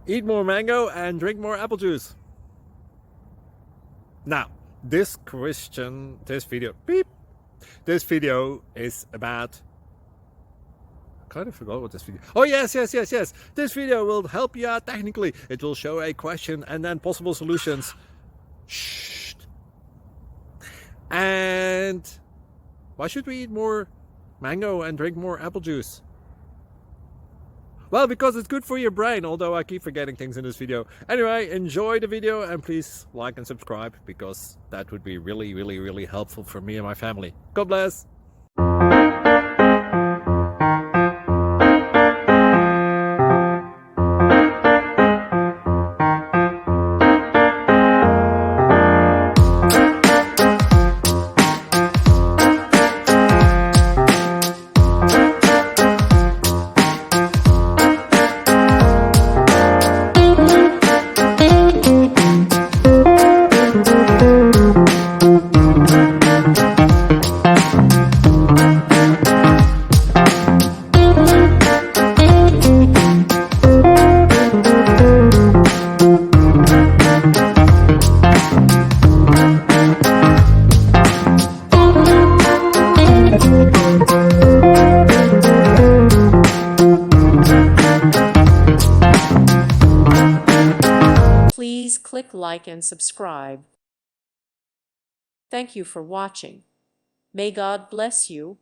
eat more mango and drink more apple juice. Now, this video is about, I kind of forgot what this video. Oh yes. This video will help you out technically. It will show a question and then possible solutions. Shh. And why should we eat more mango and drink more apple juice? Well, because it's good for your brain, although I keep forgetting things in this video. Anyway, enjoy the video and please like and subscribe, because that would be really helpful for me and my family. God bless! Please click like and subscribe. Thank you for watching. May God bless you.